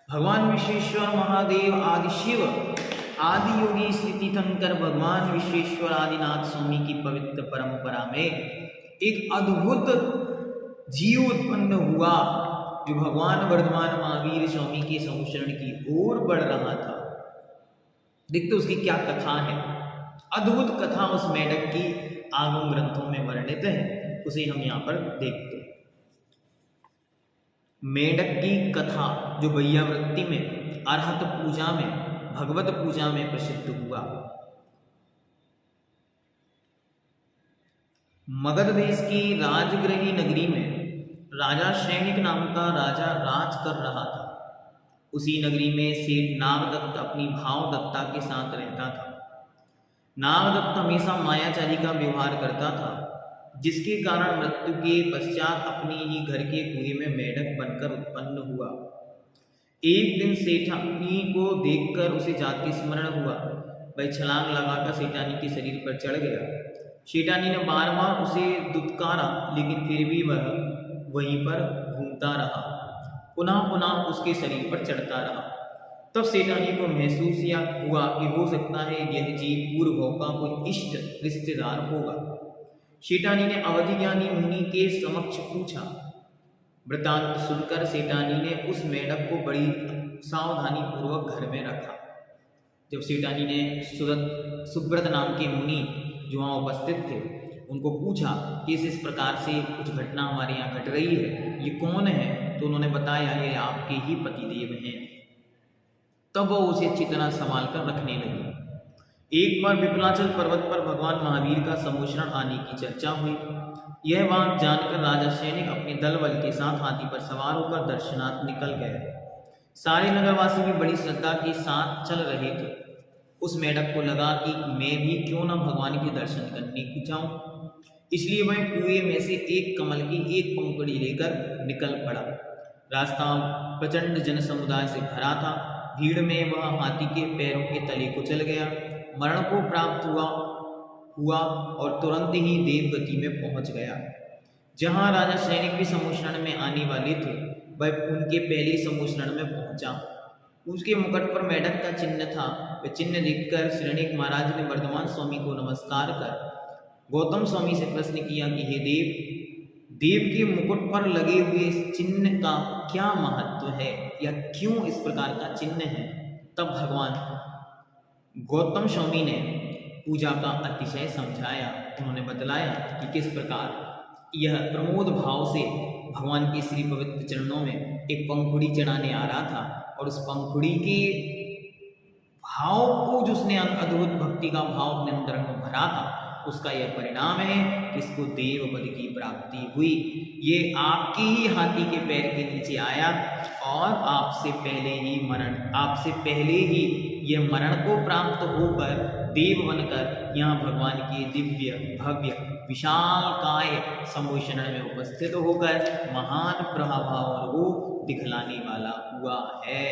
भगवान विश्वेश्वर महादेव आदि शिव आदि योगी श्री तीर्थंकर भगवान विश्वेश्वर आदिनाथ स्वामी की पवित्र परंपरा में एक अद्भुत जीव उत्पन्न हुआ जो भगवान वर्धमान महावीर स्वामी के संशरण की ओर बढ़ रहा था। देखते उसकी क्या कथा है। अद्भुत कथा उस मेढक की आगम ग्रंथों में वर्णित है, उसे हम यहाँ पर देखते हैं। मेढक की कथा जो वैयावृत्ति में, अरहत पूजा में, भगवत पूजा में प्रसिद्ध हुआ। मगध देश की राजगृही नगरी में राजा सैनिक नाम का राजा राज कर रहा था। उसी नगरी में सेठ नागदत्त अपनी भावदत्ता के साथ रहता था। नागदत्त हमेशा मायाचारी का व्यवहार करता था, जिसके कारण मृत्यु के पश्चात अपनी ही घर के कुएं में मेढक बनकर उत्पन्न हुआ। एक दिन सेठानी को देखकर उसे जाति स्मरण हुआ। वह छलांग लगाकर सेठानी के शरीर पर चढ़ गया। सेठानी ने बार बार उसे दुत्कारा, लेकिन फिर भी वह वहीं पर घूमता रहा, पुनः पुनः उसके शरीर पर चढ़ता रहा। तब सेठानी को महसूस हुआ कि हो सकता है यह जीव पूर्व का कोई इष्ट रिश्तेदार होगा। सेठानी ने अवधि ज्ञानी मुनि के समक्ष पूछा। वृतांत सुनकर सेठानी ने उस मेढक को बड़ी सावधानी पूर्वक घर में रखा। जब सेठानी ने सुब्रत नाम के मुनि जो वहाँ उपस्थित थे उनको पूछा कि इस प्रकार से कुछ घटना हमारे यहाँ घट रही है, ये कौन है, तो उन्होंने बताया ये आपके ही पतिदेव हैं। तब वो उसे अच्छी तरह संभाल कर रखने लगी। एक बार विपुलाचल पर्वत पर भगवान महावीर का सम्मोचन आने की चर्चा हुई। यह बात जानकर राजा सैनिक अपने दल बल के साथ हाथी पर सवार होकर दर्शनार्थ निकल गए। सारे नगरवासी भी बड़ी श्रद्धा के साथ चल रहे थे। उस मेढक को लगा कि मैं भी क्यों न भगवान के दर्शन करने को जाऊं, इसलिए वह कुएं में से एक कमल की एक पंखुड़ी लेकर निकल पड़ा। रास्ता प्रचंड जन समुदाय से भरा था। भीड़ में वह हाथी के पैरों के तले को चल गया, मरण को प्राप्त हुआ और तुरंत ही देवगति में पहुंच गया। जहां राजा सैनिक भी सम्मोचन में आने वाले थे, वह उनके पहले सम्मोचन में पहुंचा। उसके मुकुट पर मेढक का चिन्ह था। वह चिन्ह देखकर सैनिक महाराज ने वर्धमान स्वामी को नमस्कार कर गौतम स्वामी से प्रश्न किया कि हे देव के मुकुट पर लगे हुए इस चिन्ह का क्या महत्व है या क्यों इस प्रकार का चिन्ह है। तब भगवान गौतम स्वामी ने पूजा का अतिशय समझाया। उन्होंने बतलाया कि किस प्रकार यह प्रमोद भाव से भगवान के श्री पवित्र चरणों में एक पंखुड़ी चढ़ाने आ रहा था और उस पंखुड़ी के भाव को जो उसने अद्भुत भक्ति का भाव अपने अंदर में भरा था, उसका यह परिणाम है कि इसको देव पद की प्राप्ति हुई। ये आपके ही हाथी के पैर के नीचे आया और आपसे पहले ही यह मरण को प्राप्त होकर देव बनकर यहाँ भगवान के दिव्य भव्य विशाल काय सम्मोचन में उपस्थित होकर महान प्रभाव को दिखलाने वाला हुआ है।